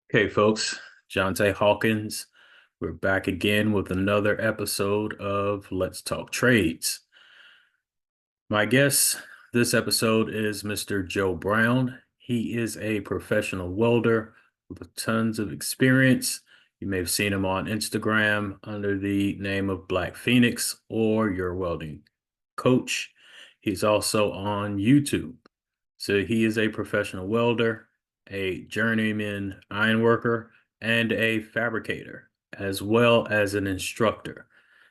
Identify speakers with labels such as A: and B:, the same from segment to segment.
A: Okay, folks, Jonte Hawkins. We're back again with another episode of Let's Talk Trades. My guest this episode is Mr. Joe Brown. He is a professional welder with tons of experience. You may have seen him on Instagram under the name of Black Phoenix or Your Welding Coach. He's also on YouTube. So he is a professional welder, a journeyman ironworker, and a fabricator, as well as an instructor.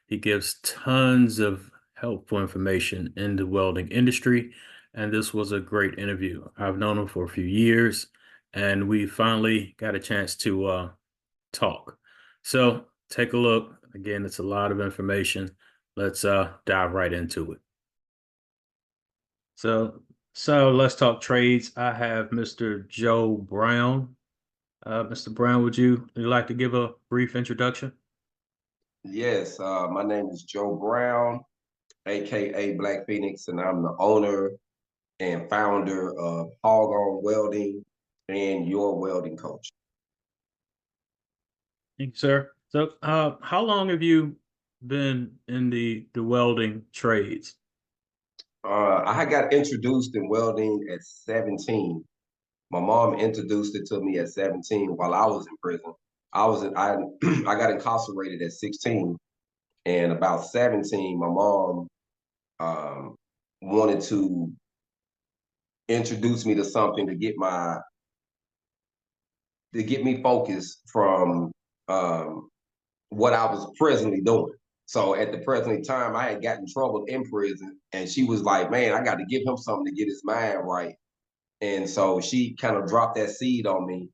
A: He gives tons of helpful information in the welding industry, and this was a great interview. I've known him for a few years, and we finally got a chance to talk. So take a look. Again, it's a lot of information. Let's dive right into it. So let's talk trades. I have Mr. Joe Brown. Mr. Brown, would you like to give a brief introduction?
B: Yes, my name is Joe Brown, aka Black Phoenix, and I'm the owner and founder of Hog On Welding and Your Welding Coach.
A: Thank you, sir. So, how long have you been in the welding trades?
B: I had got introduced in welding at 17. My mom introduced it to me at 17 while I was in prison. I got incarcerated at 16, and about 17, my mom wanted to introduce me to something to get me focused from um, what I was presently doing. So at the present time, I had gotten in trouble in prison, and she was like, "Man, I got to give him something to get his mind right." And so she kind of dropped that seed on me.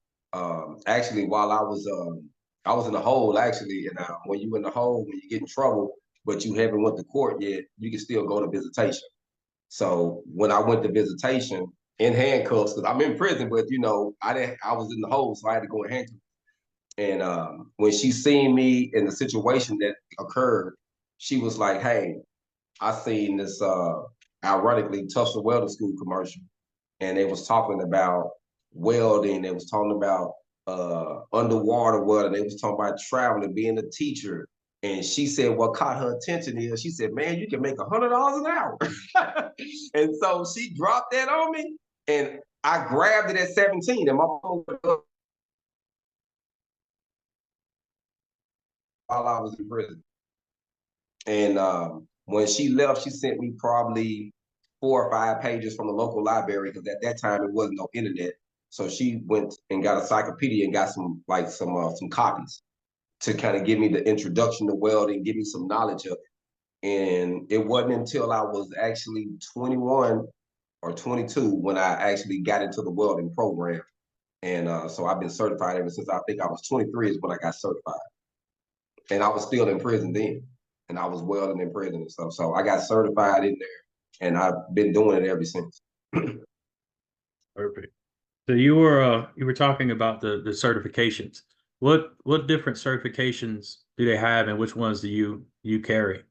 B: Actually, while I was in the hole actually, and when you in the hole, when you get in trouble, but you haven't went to court yet, you can still go to visitation. So when I went to visitation in handcuffs, because I'm in prison, but I was in the hole, so I had to go in handcuffs. And when she seen me in the situation that occurred, she was like, "Hey, I seen this ironically Tulsa Welding School commercial, and they was talking about welding. They was talking about underwater welding. They was talking about traveling, being a teacher." And she said, what caught her attention is she said, "Man, you can make $100 an hour." And so she dropped that on me, and I grabbed it at 17. And my mom, while I was in prison. And when she left, she sent me probably 4 or 5 pages from the local library because at that time it wasn't no internet. So she went and got a encyclopedia and got some copies to kind of give me the introduction to welding, give me some knowledge of it. And it wasn't until I was actually 21 or 22 when I actually got into the welding program. And so I've been certified ever since I think I was 23 is when I got certified. And I was still in prison then, and I was welding in prison and stuff. So I got certified in there, and I've been doing it ever since.
A: Perfect. So you were talking about the certifications. What different certifications do they have, and which ones do you carry?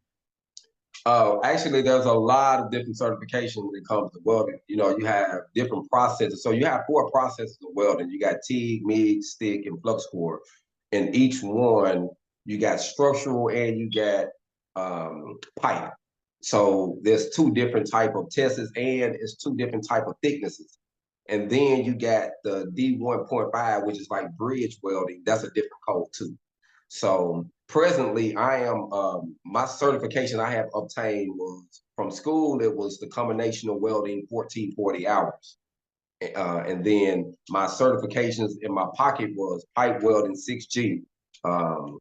B: Actually, there's a lot of different certifications when it comes to welding. You have different processes. So you have 4 processes of welding. You got TIG, MIG, stick, and flux core. And each one, you got structural and you got pipe. So there's 2 different type of tests and it's 2 different type of thicknesses. And then you got the D1.5, which is like bridge welding. That's a different code too. So presently, I am my certification I have obtained was from school. It was the combination of welding 1440 hours. And then my certifications in my pocket was pipe welding 6G, um,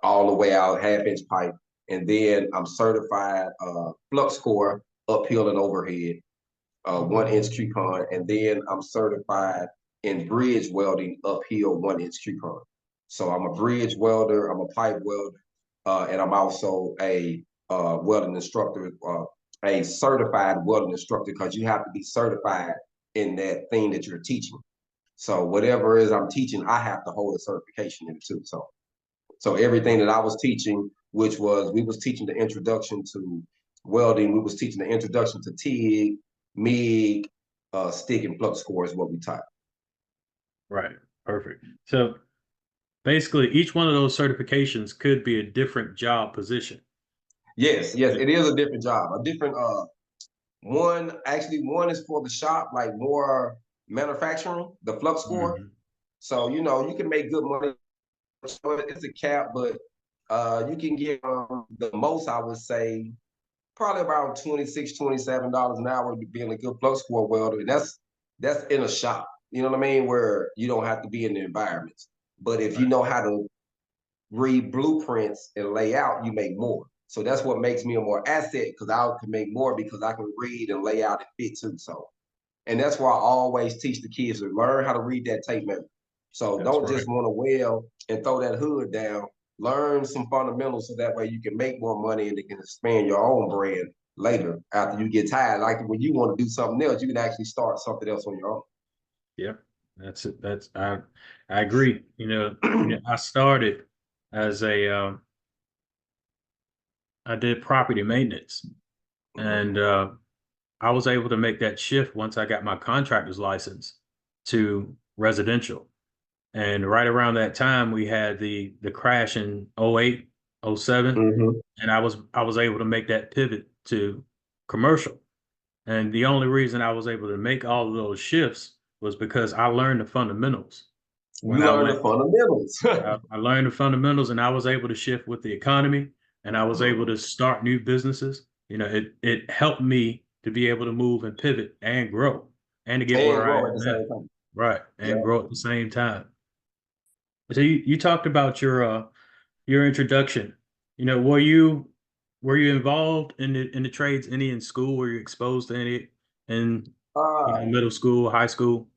B: all the way out half-inch pipe. And then I'm certified flux core uphill and overhead, 1 inch coupon. And then I'm certified in bridge welding uphill 1 inch coupon. So I'm a bridge welder, I'm a pipe welder, and I'm also a welding instructor, a certified welding instructor, because you have to be certified in that thing that you're teaching. So whatever it is I'm teaching, I have to hold a certification in it too. So everything that I was teaching, which was we was teaching the introduction to welding, we was teaching the introduction to TIG, MIG, stick, and flux core is what we taught.
A: Right. Perfect. So basically, each one of those certifications could be a different job position.
B: Yes, yes, it is a different job, a different one is for the shop, like more manufacturing, the flux core.
A: Hmm.
B: So you can make good money. So it's a cap, but you can get the most I would say probably around 26, $27 an hour to being a good flux core welder. And that's in a shop. You know what I mean? Where you don't have to be in the environments. But if you
A: Right.
B: know how to read blueprints and lay out, you make more. So that's what makes me a more asset because I can make more because I can read and lay out and fit too. So, and that's why I always teach the kids to learn how to read that tape measure. So
A: That's
B: don't
A: right.
B: just want to weld and throw that hood down. Learn some fundamentals so that way you can make more money and you can expand your own brand later after you get tired. Like when you want to do something else, you can actually start something else on your
A: Yeah, that's it. I agree.
B: own.
A: I started as I did property maintenance, and I was able to make that shift once I got my contractor's license to residential. And right around that time, we had the crash in '08, '07,
B: Mhm.
A: and I was able to make that pivot to commercial. And the only reason I was able to make all of those shifts was because I learned the fundamentals when
B: You
A: I
B: learn the
A: went.
B: fundamentals.
A: I learned the fundamentals, and I was able to shift with the economy, and I was able
B: Mhm.
A: to start new businesses. It helped me to be able to move and pivot and grow and to get
B: And
A: where I
B: grow at
A: am
B: the
A: now.
B: same time.
A: Right,
B: Yeah.
A: and grow at the same time. So you talked about your introduction. Were you involved in the trades any in school? Were you exposed to any in
B: Uh,
A: middle school, high school?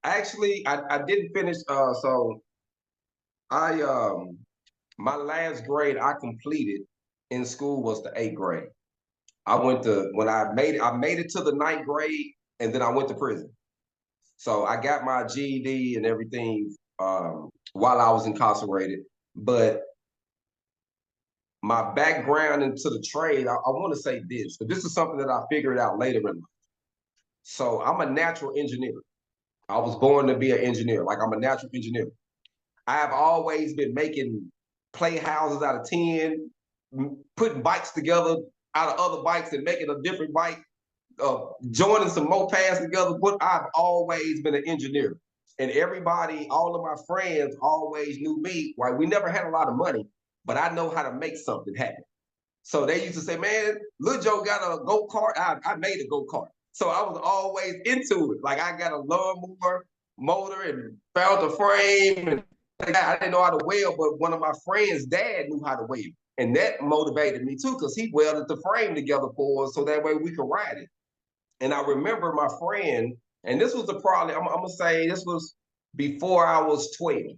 B: Actually, I didn't finish. So I my last grade I completed in school was the eighth grade. I went to when I made it to the ninth grade, and then I went to prison. So I got my GED and everything while I was incarcerated. But my background into the trade, I want to say this, but this is something that I figured out later in life. So I'm a natural engineer. I was born to be an engineer. Like I'm a natural engineer. I have always been making playhouses out of tin, putting bikes together out of other bikes and making a different bike, joining some mopeds together. But I've always been an engineer. And everybody, all of my friends always knew me. Right? We never had a lot of money, but I know how to make something happen. So they used to say, man, Lil Joe got a go-kart. I made a go-kart. So I was always into it. Like I got a lawnmower motor and found a frame. And I didn't know how to weld, but one of my friends' dad knew how to weld. And that motivated me too, because he welded the frame together for us so that way we could ride it. And I remember my friend, and this was probably, I'm gonna say this was before I was 12,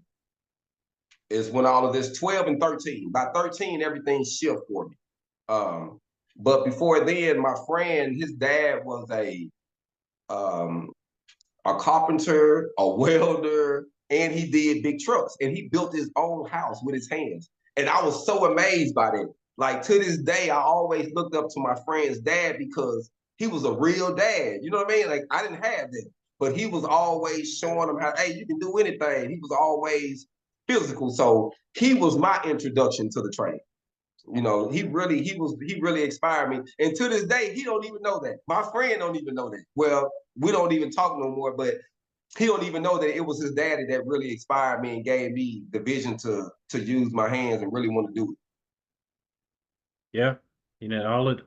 B: is when all of this 12 and 13. By 13, everything shifted for me. Um, but before then, my friend, his dad was um, a carpenter, a welder, and he did big trucks. And he built his own house with his hands. And I was so amazed by that. Like to this day, I always looked up to my friend's dad because he was a real dad. You know what I mean? Like I didn't have that, but he was always showing them how, hey, you can do anything. He was always physical. So he was my introduction to the trade. He really inspired me. And to this day, he don't even know that. My friend don't even know that. Well, we don't even talk no more, but he don't even know that it was his daddy that really inspired me and gave me the vision to use my hands and really want to do it.
A: Yeah.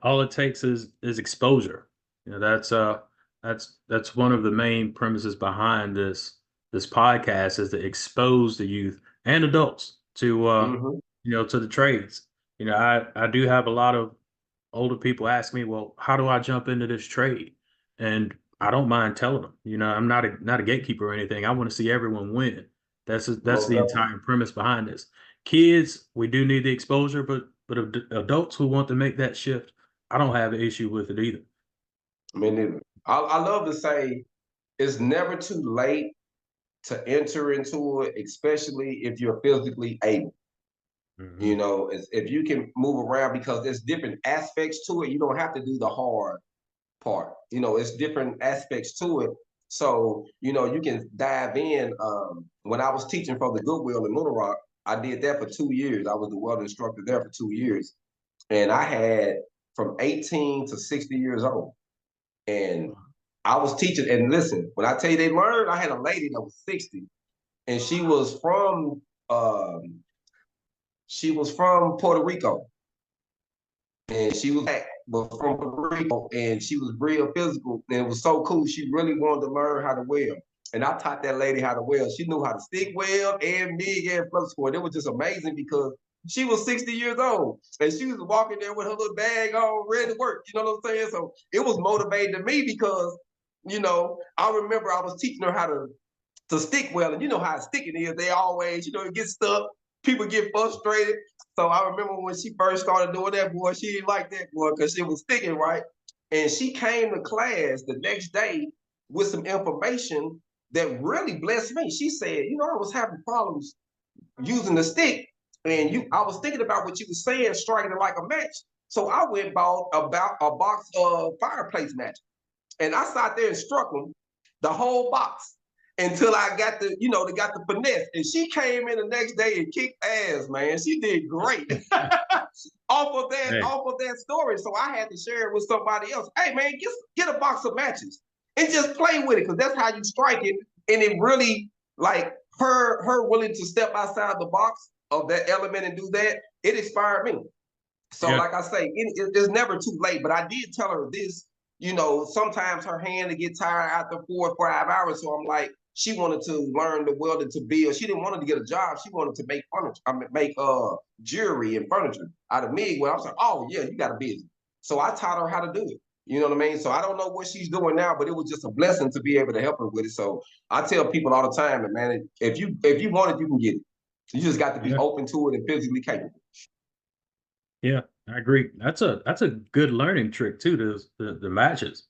A: All it takes is exposure. That's one of the main premises behind this podcast is to expose the youth and adults
B: Mm-hmm.
A: to the trades. I do have a lot of older people ask me, well, how do I jump into this trade? And I don't mind telling them, I'm not a gatekeeper or anything. I want to see everyone win. That's
B: Most
A: the
B: definitely.
A: entire premise behind this. Kids, we do need the exposure, but adults who want to make that shift, I don't have an issue with it either.
B: I mean, I love to say it's never too late to enter into it, especially if you're physically able.
A: Hmm.
B: If you can move around because there's different aspects to it. You don't have to do the hard part. It's different aspects to it. So, you can dive in. When I was teaching for the Goodwill in Little Rock, I did that for 2 years. I was the welding instructor there for 2 years. And I had from 18 to 60 years old. And I was teaching. And listen, when I tell you they learned, I had a lady that was 60 and um, she was from Puerto Rico. And she was from Puerto Rico, and she was real physical, and it was so cool. She really wanted to learn how to weld, and I taught that lady how to weld. She knew how to stick weld and MIG and flux core. It was just amazing because she was 60 years old, and she was walking there with her little bag on, ready to work. You know what I'm saying? So it was motivating to me because, I remember I was teaching her how to stick well, and you know how sticking is. They always, it gets stuck. People get frustrated. So I remember when she first started doing that, boy, she didn't like that, boy, because she was sticking, right? And she came to class the next day with some information that really blessed me. She said, I was having problems using the stick, and I was thinking about what you were saying, striking it like a match. So I went and bought about a box of fireplace matches. And I sat there and struck them the whole box until I got they got the finesse. And she came in the next day and kicked ass, man. She did great
A: Hey,
B: off of that story. So I had to share it with somebody else. Hey, man, get a box of matches and just play with it, because that's how you strike it. And it really, like, her willing to step outside the box of that element and do that, it inspired me. So,
A: yeah,
B: like I say, it's never too late. But I did tell her this. Sometimes her hand to get tired after 4 or 5 hours. So I'm like, she wanted to learn the welding to build. She didn't want to get a job. She wanted to make furniture. I mean, make jewelry and furniture out of MIG. Well, I was like, oh yeah, you got a business. So I taught her how to do it. You know what I mean? So I don't know what she's doing now, but it was just a blessing to be able to help her with it. So I tell people all the time, and man, if you want it, you can get it. You just got to be
A: yeah,
B: open to it and physically capable.
A: yeah. I agree. That's a good learning trick too. The matches.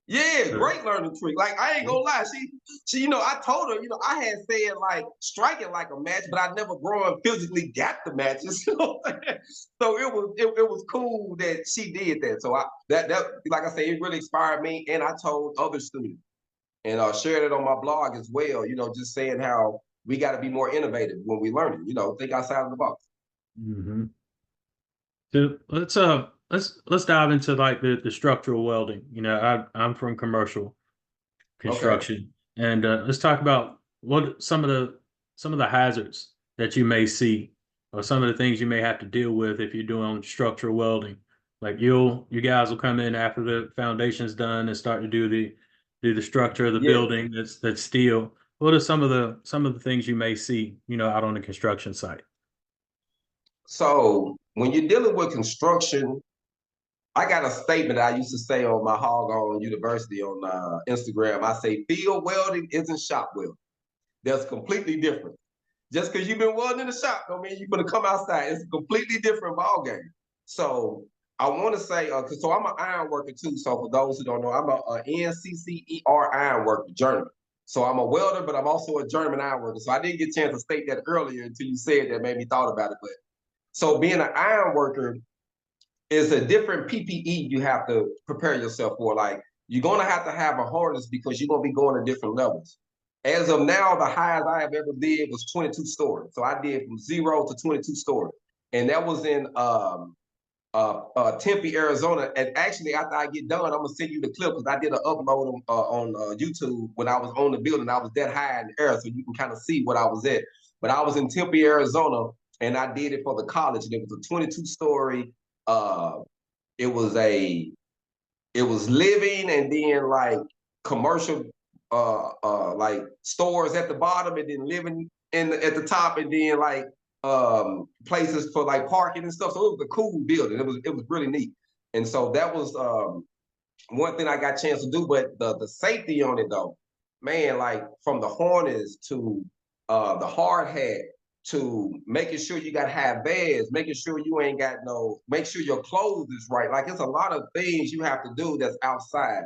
B: Yeah,
A: The,
B: great learning trick. Like, I ain't
A: yeah,
B: gonna lie. She, I told her, I had said like strike it like a match, but I never growing physically got the matches. So it was cool that she did that. So that like I say, it really inspired me, and I told other students and shared it on my blog as well. Just saying how we got to be more innovative when we learn it. Think outside of the box.
A: hmm. So let's dive into like the structural welding. I'm from commercial
B: Okay.
A: construction, and let's talk about what some of the hazards that you may see, or some of the things you may have to deal with if you're doing structural welding. Like you guys will come in after the foundation's done and start to do the structure of the
B: Yeah.
A: building that's steel. What are some of the things you may see, out on the construction site?
B: So when you're dealing with construction, I got a statement I used to say on my Hog on University on Instagram. I say field welding isn't shop welding. That's completely different. Just because you've been welding in the shop don't mean you're going to come outside. It's a completely different ball game. So I want to say, so I'm an iron worker too. So for those who don't know, I'm a NCCER iron worker, German. So I'm a welder, but I'm also a German iron worker. So I didn't get a chance to state that earlier until you said that, made me thought about it. But so being an iron worker, is a different PPE you have to prepare yourself for. Like, you're gonna have to have a harness because you're gonna be going to different levels. As of now, the highest I have ever did was 22 stories. So I did from 0 to 22 stories, and that was in Tempe, Arizona. And actually, after I get done, I'm gonna send you the clip because I did an upload on YouTube when I was on the building. I was that high in the air, so you can kind of see what I was at. But I was in Tempe, Arizona, and I did it for the college. And it was a 22-story. Uh, it was a it was living, and then like commercial like stores at the bottom, and then living at the top, and then like places for like parking and stuff. So it was a cool building. It was really neat. And so that was one thing I got a chance to do. But the safety on it though, man, like from the harness to the hard hat to making sure you got high beds, making sure you ain't got make sure your clothes is right. Like, it's a lot of things you have to do that's outside.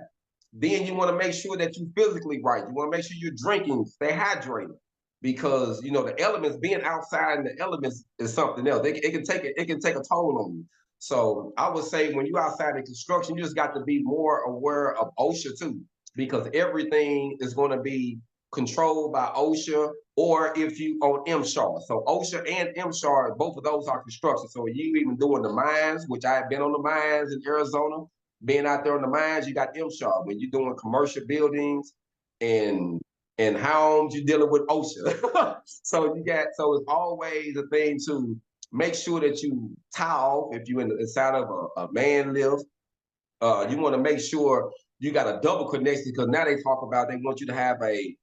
B: Then you want to make sure that you physically right. You want to make sure you're drinking, stay hydrated, because the elements, being outside in the elements is something else. It can take a toll on you. So I would say when you outside in construction, you just got to be more aware of OSHA too. because everything is going to be controlled by OSHA, or if you on MSHAR. So OSHA and MSHAR, both of those are construction. So you even doing the mines, which I have been on the mines in Arizona, being out there on the mines, you got MSHAR. When you're doing commercial buildings and homes, you're dealing with OSHA. So it's always a thing to make sure that you tie off if you're inside of a man lift. You want to make sure you got a double connection, because now they want you to have a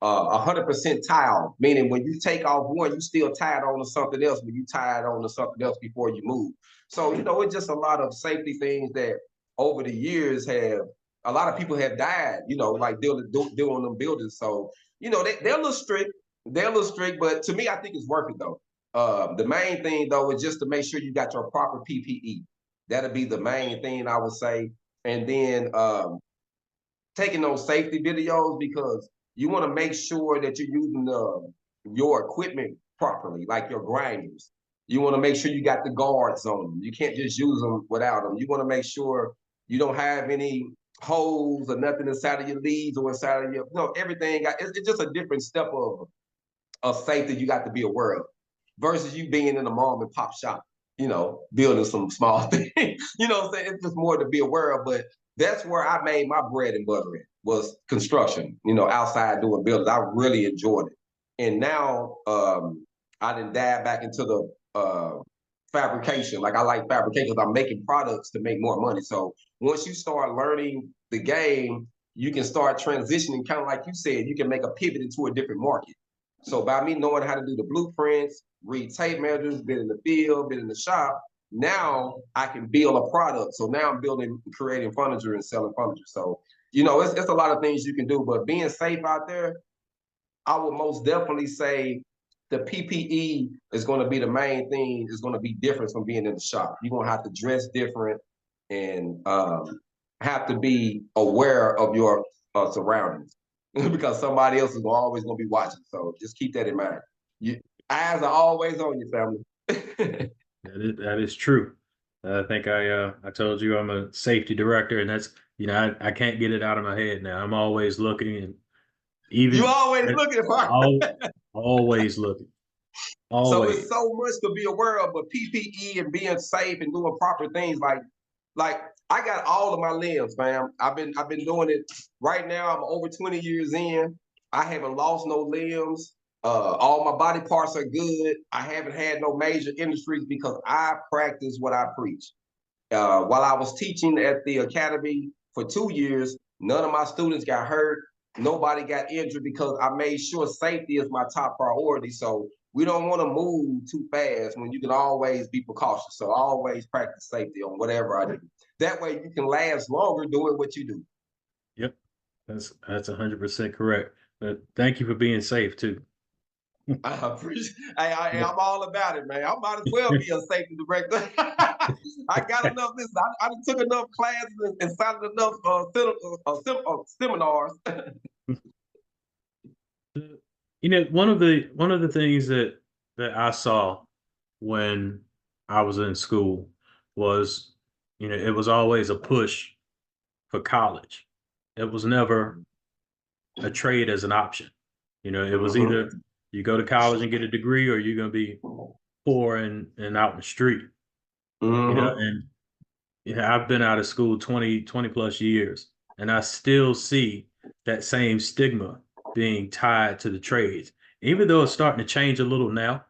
B: 100% tile, meaning when you take off one, you still tie it on to something else when you tie it on to something else before you move. So, it's just a lot of safety things that over the years a lot of people have died, like doing them buildings. So, they're a little strict. They're a little strict, but to me, I think it's worth it though. The main thing though is just to make sure you got your proper PPE. That'll be the main thing I would say. And then taking those safety videos, because you want to make sure that you're using your equipment properly, like your grinders. You want to make sure you got the guards on them. You can't just use them without them. You want to make sure you don't have any holes or nothing inside of your leads or inside of everything. It's just a different step of safety you got to be aware of versus you being in a mom and pop shop, building some small things. What I'm saying? It's just more to be aware of. But that's where I made my bread and butter in, was construction, outside doing buildings. I really enjoyed it. And now I didn't dive back into the fabrication. Like I like fabrication because I'm making products to make more money. So once you start learning the game, you can start transitioning, kind of like you said, you can make a pivot into a different market. So by me knowing how to do the blueprints, read tape measures, been in the field, been in the shop, now I can build a product. So now I'm creating furniture and selling furniture. So, it's a lot of things you can do, but being safe out there, I would most definitely say the PPE is going to be the main thing. Is going to be different from being in the shop. You're going to have to dress different and have to be aware of your surroundings because somebody else is always going to be watching. So just keep that in mind. Eyes are always on your family.
A: That is true. I think I told you I'm a safety director, and that's I can't get it out of my head now. I'm always looking, and
B: You
A: even
B: always looking for.
A: always looking,
B: So it's
A: always.
B: so much to be aware of, but PPE and being safe and doing proper things like I got all of my limbs, fam. I've been doing it right now. I'm over 20 years in. I haven't lost no limbs. All my body parts are good. I haven't had no major injuries because I practice what I preach. While I was teaching at the academy for 2 years, none of my students got hurt. Nobody got injured because I made sure safety is my top priority. So we don't want to move too fast when you can always be precautious. So I always practice safety on whatever I do. That way you can last longer doing what you do.
A: Yep, that's 100% correct. But thank you for being safe too.
B: I appreciate. I'm all about it, man. I might as well be a safety director. I got enough. Listen, I took enough classes and signed enough seminars.
A: One of the things that I saw when I was in school was, it was always a push for college. It was never a trade as an option. It was
B: Mm-hmm.
A: either you go to college and get a degree, or you're going to be poor and out in the street.
B: Mm-hmm.
A: And I've been out of school 20 plus years, and I still see that same stigma being tied to the trades. Even though it's starting to change a little now,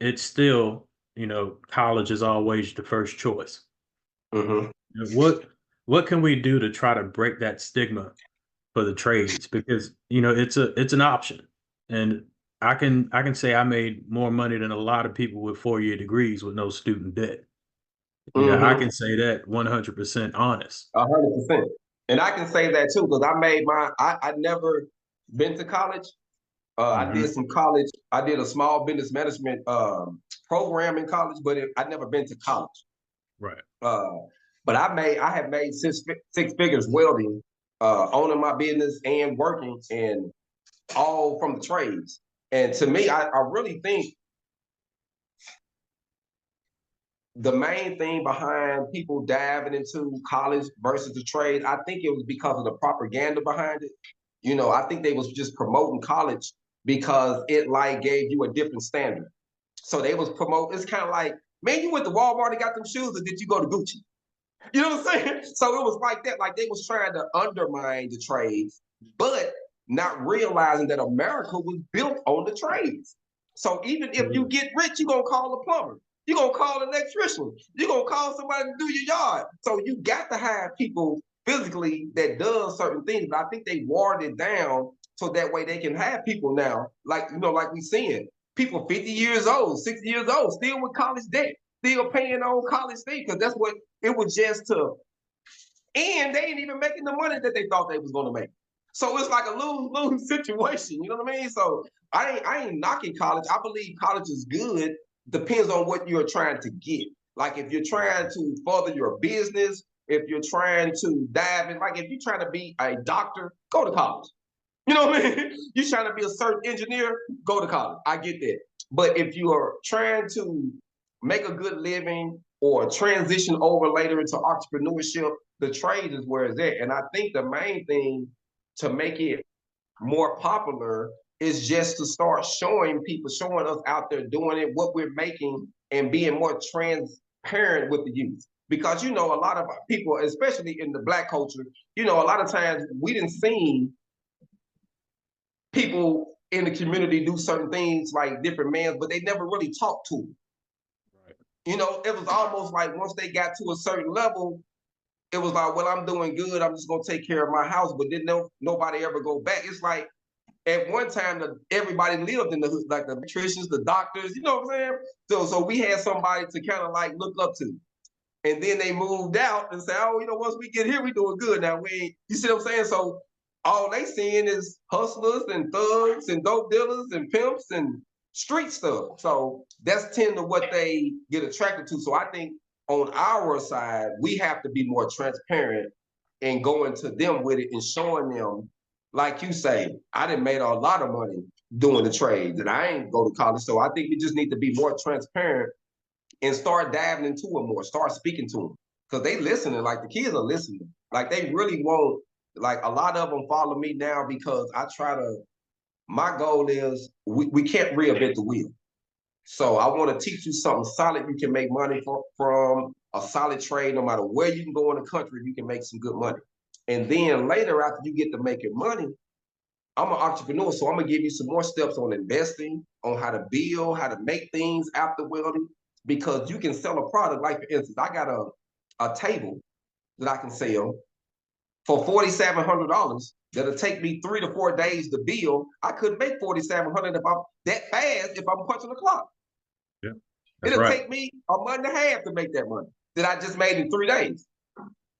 A: it's still, college is always the first choice.
B: Mm-hmm.
A: What can we do to try to break that stigma for the trades? Because, it's an option. And I can say I made more money than a lot of people with 4-year degrees with no student debt. I
B: Mm-hmm.
A: can say that 100% honest.
B: 100%. And I can say that too because I never been to college. I did
A: Hmm.
B: some college. I did a small business management program in college, but I never been to college.
A: Right.
B: Uh, but I have made six figures welding, owning my business and working, and all from the trades. And to me, I really think the main thing behind people diving into college versus the trade, I think it was because of the propaganda behind it. I think they was just promoting college because it like gave you a different standard. So they was promote. It's kind of like, man, you went to Walmart and got them shoes, or did you go to Gucci? You know what I'm saying? So it was like that. Like they was trying to undermine the trades, but not realizing that America was built on the trades. So even if you get rich, you're gonna call a plumber. You're gonna call an electrician. You're gonna call somebody to do your yard. So you got to have people physically that does certain things. But I think they watered it down so that way they can have people now, like we seeing people 50 years old, 60 years old, still with college debt, still paying on college fee, because that's what it was just to, and they ain't even making the money that they thought they was gonna make. So it's like a lose-lose situation. You know what I mean? So I ain't knocking college. I believe college is good. Depends on what you're trying to get. Like if you're trying to further your business, if you're trying to dive in, like if you're trying to be a doctor, go to college. You know what I mean? You're trying to be a certain engineer, go to college. I get that. But if you are trying to make a good living or transition over later into entrepreneurship, the trade is where it's at. And I think the main thing to make it more popular is just to start showing people, showing us out there doing it, what we're making, and being more transparent with the youth. Because a lot of people, especially in the Black culture, a lot of times we didn't see people in the community do certain things like different mans, but they never really talked to them. Right. It was almost like once they got to a certain level, it was like, well, I'm doing good. I'm just gonna take care of my house, but then nobody ever go back. It's like at one time everybody lived in the hood, like the electricians, the doctors. You know what I'm saying? So we had somebody to kind of like look up to. And then they moved out and said, oh, once we get here, we doing good. Now you see what I'm saying? So all they seeing is hustlers and thugs and dope dealers and pimps and street stuff. So that's tend to what they get attracted to. So I think on our side, we have to be more transparent and going to them with it and showing them, like you say, I done made a lot of money doing the trades and I ain't go to college. So I think we just need to be more transparent and start diving into it more, start speaking to them. Because they listening, like the kids are listening. Like they really won't, like a lot of them follow me now because my goal is we can't reinvent the wheel. So I want to teach you something solid you can make money from a solid trade, no matter where you can go in the country, you can make some good money. And then later, after you get to making money, I'm an entrepreneur, so I'm gonna give you some more steps on investing, on how to build, how to make things after welding, because you can sell a product. Like for instance, I got a table that I can sell for $4,700. That'll take me 3 to 4 days to build. I couldn't make 4,700 if I'm that fast if I'm punching the clock.
A: Yeah, that's
B: It'll
A: right.
B: take me a month and a half to make that money that I just made in 3 days.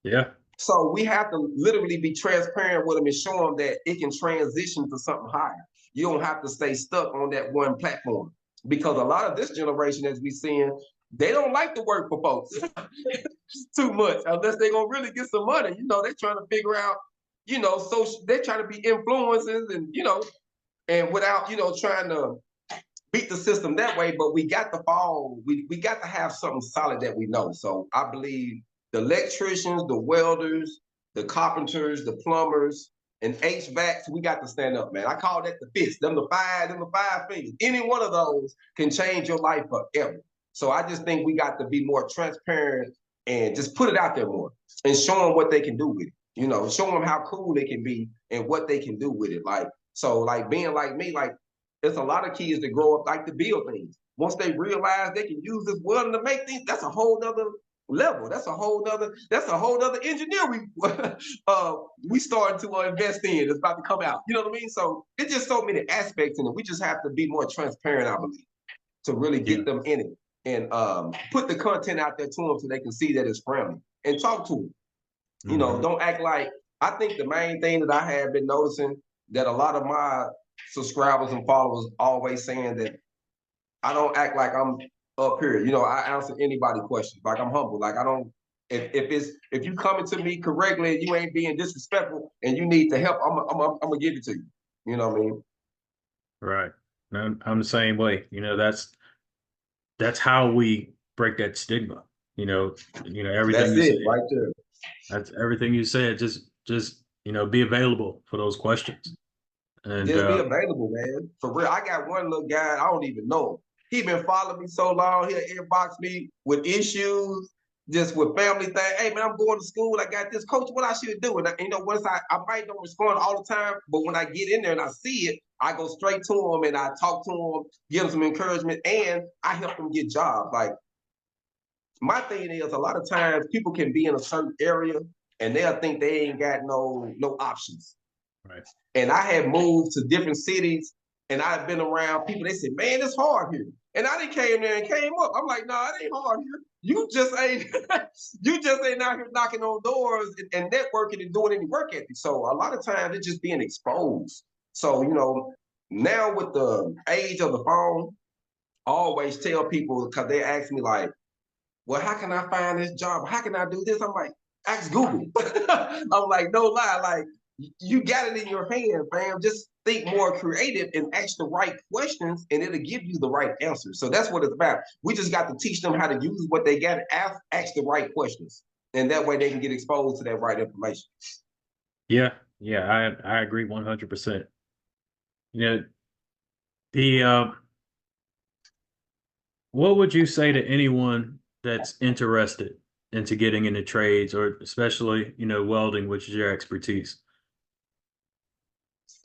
A: Yeah.
B: So we have to literally be transparent with them and show them that it can transition to something higher. You don't have to stay stuck on that one platform, because a lot of this generation, as we seeing, they don't like to work for folks too much unless they're gonna really get some money. They're trying to figure out, so they're trying to be influencers and and without trying to beat the system that way. But we got to fall. We got to have something solid that we know. So I believe the electricians, the welders, the carpenters, the plumbers, and HVACs, we got to stand up, man. I call that the fist. Them the five fingers. Any one of those can change your life forever. So I just think we got to be more transparent and just put it out there more and show them what they can do with it. Show them how cool they can be and what they can do with it. Like being like me, like it's a lot of kids that grow up like to build things. Once they realize they can use this welding to make things, that's a whole nother level. That's a whole nother engineer we starting to invest in. It's about to come out. You know what I mean? So it's just so many aspects in it. We just have to be more transparent, I believe, to really
A: Yeah.
B: get them in it and put the content out there to them so they can see that it's friendly and talk to them. Don't act like. I think the main thing that I have been noticing that a lot of my subscribers and followers always saying that I don't act like I'm up here. I answer anybody questions. Like I'm humble. Like I don't. If you coming to me correctly and you ain't being disrespectful and you need the help, I'm gonna give it to you. You know what I mean?
A: Right. I'm the same way. That's how we break that stigma. Everything
B: That's
A: you
B: it
A: said.
B: right there.
A: That's everything you said. Just be available for those questions. And
B: Just be available, man. For real. I got one little guy, I don't even know him. He been following me so long, he'll inbox me with issues, just with family thing. Hey man, I'm going to school. I got this coach, what I should do. And once I might don't respond all the time, but when I get in there and I see it, I go straight to him and I talk to him, give him some encouragement, and I help him get jobs. Like my thing is a lot of times people can be in a certain area and they'll think they ain't got no options.
A: right.
B: And I had moved to different cities and I've been around people. They said, man, it's hard here. And I didn't came there and came up. I'm like, nah, it ain't hard here. You just ain't you just ain't out here knocking on doors and networking and doing any work ethic. So a lot of times it's just being exposed. So, now with the age of the phone, I always tell people because they ask me like, well, how can I find this job? How can I do this? I'm like, ask Google. I'm like, no lie, like you got it in your hand, fam. Just think more creative and ask the right questions, and it'll give you the right answer. So that's what it's about. We just got to teach them how to use what they got, ask the right questions, and that way they can get exposed to that right information.
A: Yeah, yeah, I agree 100%. You know, the what would you say to anyone that's interested into getting into trades, or especially, welding, which is your expertise?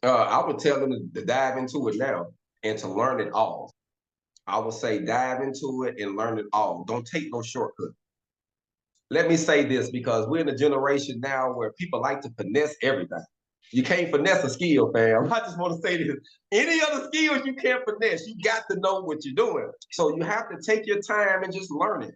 B: I would tell them to dive into it now and to learn it all. I would say dive into it and learn it all. Don't take no shortcut. Let me say this because we're in a generation now where people like to finesse everything. You can't finesse a skill, fam. I just want to say this. Any other skills you can't finesse. You got to know what you're doing. So you have to take your time and just learn it.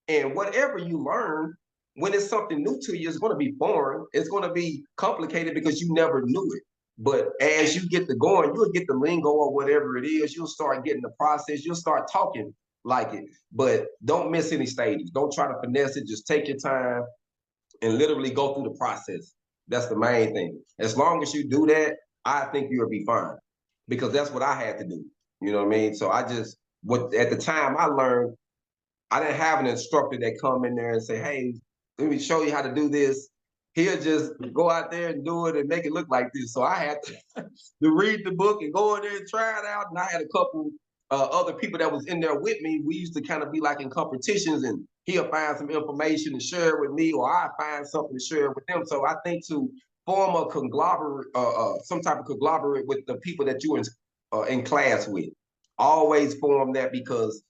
B: And whatever you learn, when it's something new to you, it's going to be foreign. It's going to be complicated because you never knew it. But as you get to going, you'll get the lingo or whatever it is. You'll start getting the process. You'll start talking like it. But don't miss any stages. Don't try to finesse it. Just take your time and literally go through the process. That's the main thing. As long as you do that, I think you'll be fine because that's what I had to do. You know what I mean? So at the time I learned, I didn't have an instructor that come in there and say, hey, let me show you how to do this. He'll just go out there and do it and make it look like this. So I had to read the book and go in there and try it out. And I had a couple other people that was in there with me. We used to kind of be like in competitions, and he'll find some information to share with me, or I find something to share with them. So I think to form a conglomerate, some type of conglomerate with the people that you're in class with, always form that because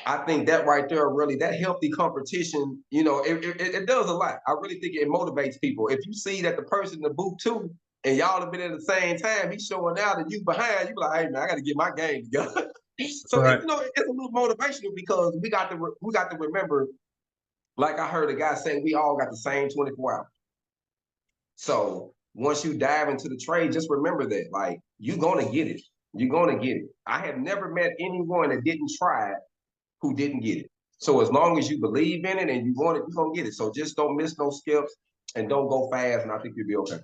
B: I think that right there, really, that healthy competition, it does a lot. I really think it motivates people. If you see that the person in the booth too, and y'all have been at the same time, he's showing out and you behind, you be like, hey man, I got to get my game together. So
A: Right.
B: it's a little motivational because we got to remember, like I heard a guy say, we all got the same 24 hours. So once you dive into the trade, just remember that, like, you're gonna get it. You're gonna get it. I have never met anyone that didn't try it who didn't get it. So as long as you believe in it and you want it, you're gonna get it. So just don't miss no skips and don't go fast, and I think you'll be okay.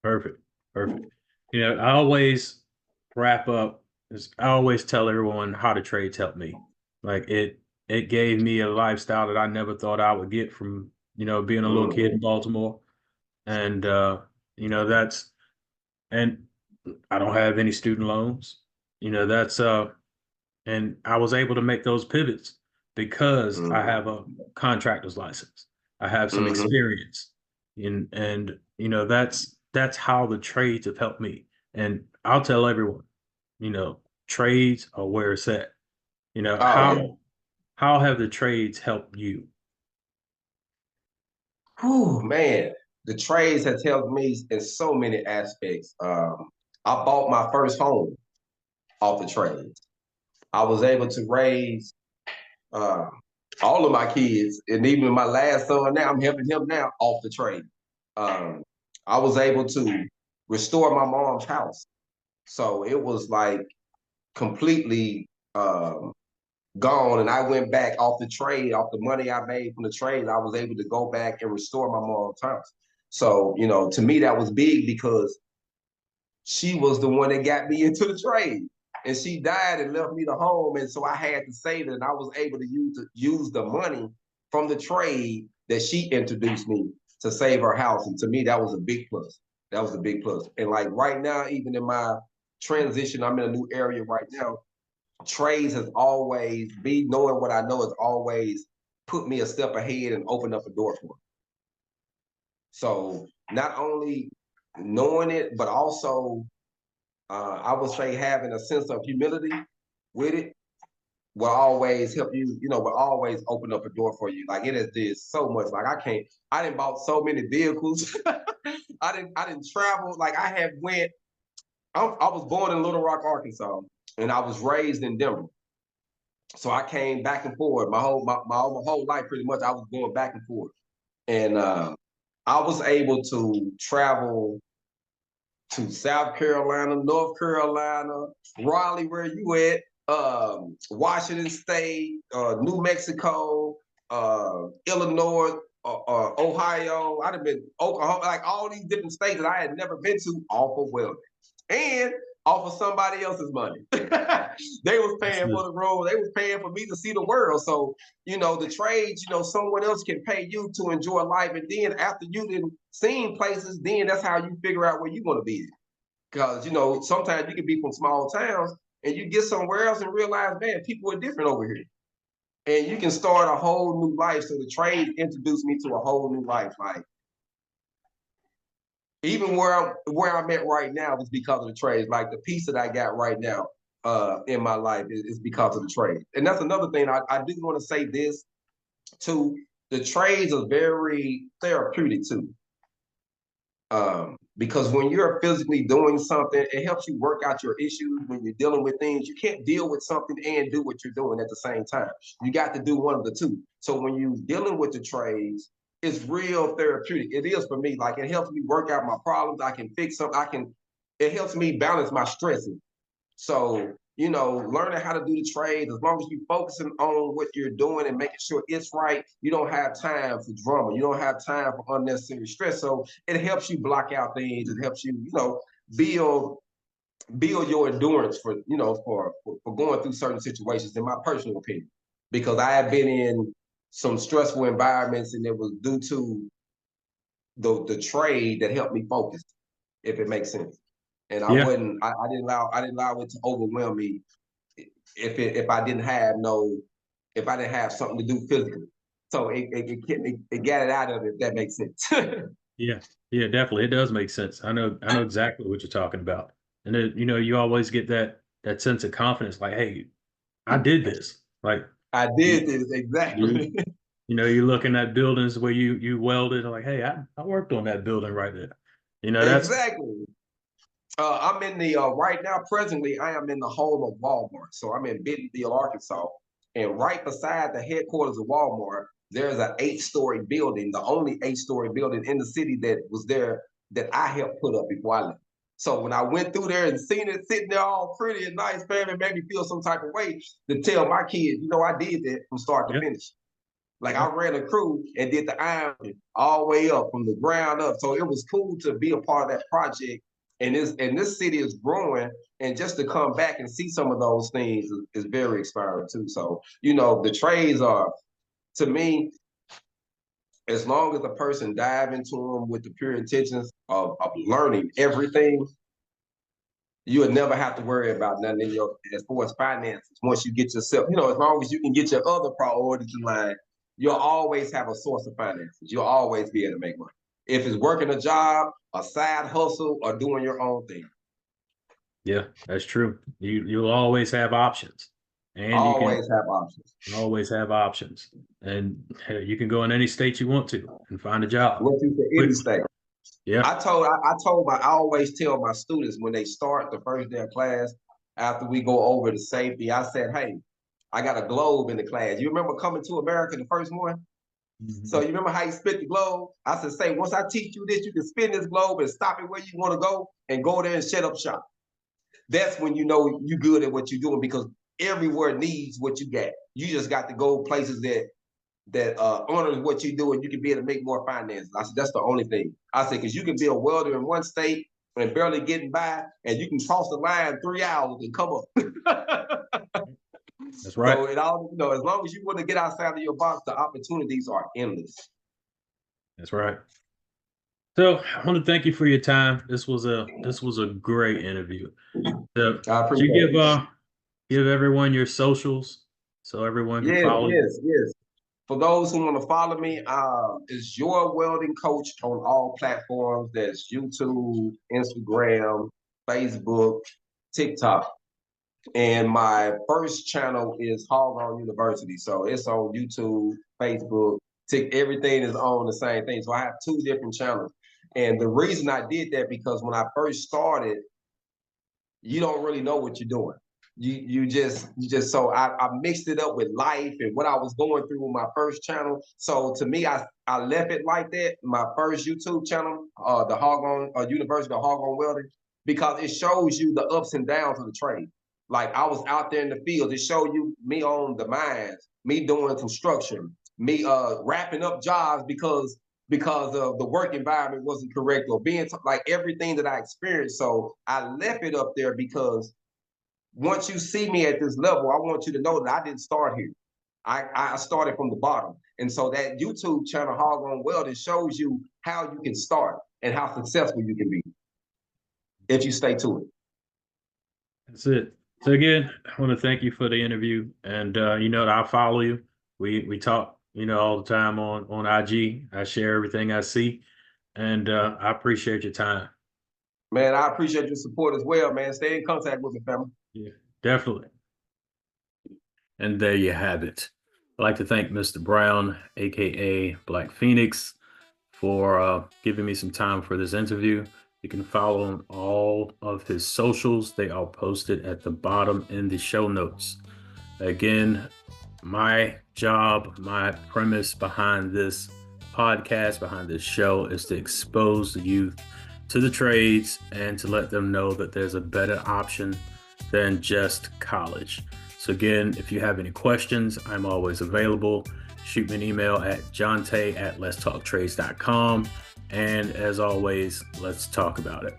A: Perfect. Perfect. I always wrap up. I always tell everyone how the trades helped me. Like it gave me a lifestyle that I never thought I would get from, being a little kid in
B: Mm-hmm.
A: Baltimore. And that's and I don't have any student loans. That's and I was able to make those pivots because I have a contractor's license. I have some
B: Mm-hmm.
A: experience, and that's how the trades have helped me. And I'll tell everyone, trades are where it's at. You know
B: Oh yeah.
A: how how have the trades helped you?
B: Whew, man, the trades has helped me in so many aspects. I bought my first home off the trades. I was able to raise uh, all of my kids, and even my last son now, I'm helping him now off the trade. Um, I was able to restore my mom's house. So it was like completely gone. And I went back off the trade, off the money I made from the trade. I was able to go back and restore my mom's house. So, to me, that was big because she was the one that got me into the trade. and she died and left me the home. And so I had to save it, and I was able to use the money from the trade that she introduced me to save her house. And to me, that was a big plus. That was a big plus. And like right now, even in my transition, I'm in a new area right now. Trades has always be knowing what I know has always put me a step ahead and opened up a door for me. So not only knowing it, but also I would say having a sense of humility with it will always help you, will always open up a door for you. Like it has did so much. Like I didn't bought so many vehicles. I didn't travel. Like I was born in Little Rock, Arkansas, and I was raised in Denver. So I came back and forth my whole life pretty much. I was going back and forth. And I was able to travel to South Carolina, North Carolina, Raleigh, where you at, Washington State, New Mexico, Illinois, Ohio. I'd have been Oklahoma, like all these different states that I had never been to off of welding. And off of somebody else's money. They was paying for the road. They was paying for me to see the world. So, the trades, someone else can pay you to enjoy life. And then after you didn't seen places, then that's how you figure out where you want to be. Because, sometimes you can be from small towns and you get somewhere else and realize, man, people are different over here. And you can start a whole new life. So the trade introduced me to a whole new life. Like, even where I'm at right now is because of the trades. Like the piece that I got right now in my life is because of the trade. And that's another thing I do want to say this too. The trades are very therapeutic too. Because when you're physically doing something, it helps you work out your issues when you're dealing with things. You can't deal with something and do what you're doing at the same time. You got to do one of the two. So when you're dealing with the trades, it's real therapeutic. It is for me. Like it helps me work out my problems. I can fix them. It helps me balance my stresses. So, learning how to do the trades, as long as you're focusing on what you're doing and making sure it's right, you don't have time for drama. You don't have time for unnecessary stress. So it helps you block out things. It helps you, build your endurance for going through certain situations, in my personal opinion. Because I have been in some stressful environments, and it was due to the trade that helped me focus, if it makes sense. And I
A: Yeah.
B: wouldn't, I didn't allow it to overwhelm me if I didn't have something to do physically. So it got it out of it, if that makes sense.
A: Yeah. Yeah, definitely. It does make sense. I know exactly what you're talking about. And then, you always get that sense of confidence, like, hey, I did this. Like
B: I
A: you,
B: did this
A: you,
B: exactly.
A: you're looking at buildings where you welded, like, hey, I worked on that building right there. That's
B: Exactly. I'm in the right now. Presently, I am in the home of Walmart. So I'm in Bentonville, Arkansas, and right beside the headquarters of Walmart, there's an 8-story building, the only 8-story building in the city that was there that I helped put up before I left. So when I went through there and seen it sitting there all pretty and nice, man, it made me feel some type of way to tell my kids, I did that from start to
A: yeah,
B: finish. Like
A: yeah,
B: I ran a crew and did the iron all the way up from the ground up. So it was cool to be a part of that project. And this city is growing, and just to come back and see some of those things is very inspiring too. So, the trades are, to me, as long as a person dive into them with the pure intentions of learning everything, you would never have to worry about nothing as far as finances. Once you get yourself, as long as you can get your other priorities in line, you'll always have a source of finances. You'll always be able to make money. If it's working a job, a side hustle, or doing your own thing.
A: yeah. That's true. You'll always have options, and you can
B: Always have options.
A: always have options, and you can go in any state you want to and find a job
B: What you say, any
A: quickly.
B: state.
A: Yeah,
B: I always tell my students when they start the first day of class, after we go over the safety, I said, hey, I got a globe in the class. You remember coming to America the first one? So
A: mhm.
B: you remember how you spit the globe? I said, say, once I teach you this, you can spin this globe and stop it where you want to go and go there and shut up shop. That's when you know you good at what you're doing, because everywhere needs what you got. You just got to go places that honors what you do, and you can be able to make more finances. I said, that's the only thing. I said, because you can be a welder in one state and barely getting by, and you can cross the line 3 hours and come up.
A: That's right.
B: So it all, as long as you want to get outside of your box, the opportunities are endless.
A: That's right. So I want to thank you for your time. This was a great interview. So
B: I
A: should you
B: appreciate it.
A: give everyone your socials so everyone can
B: Yes,
A: follow you?
B: yes, yes. For those who want to follow me, it's Your Welding Coach on all platforms. That's YouTube, Instagram, Facebook, TikTok. And my first channel is Hog On University. So it's on YouTube, Facebook, everything is on the same thing. So I have 2 different channels. And the reason I did that, because when I first started, you don't really know what you're doing. You just so I mixed it up with life and what I was going through with my first channel. So to me, I left it like that. My first YouTube channel, the Hog On University, the Hog On Welding, because it shows you the ups and downs of the trade. Like I was out there in the field, it showed you me on the mines, me doing construction, me wrapping up jobs because of the work environment wasn't correct, or being like everything that I experienced. So I left it up there because once you see me at this level, I want you to know that I didn't start here. I started from the bottom. And so that YouTube channel, Hog On Welding, shows you how you can start and how successful you can be if you stay to it.
A: That's it. So again, I want to thank you for the interview, and I'll follow you. We talk, all the time on IG. I share everything I see, and I appreciate your time.
B: Man, I appreciate your support as well, man. Stay in contact with me, family.
A: Yeah, definitely. And there you have it. I'd like to thank Mr. Brown, aka Black Phoenix, for giving me some time for this interview. You can follow on all of his socials. They are posted at the bottom in the show notes. Again, my job, my premise behind this podcast, behind this show, is to expose the youth to the trades and to let them know that there's a better option than just college. So again, if you have any questions, I'm always available. Shoot me an email at jonte@letstalktrades.com. And as always, let's talk about it.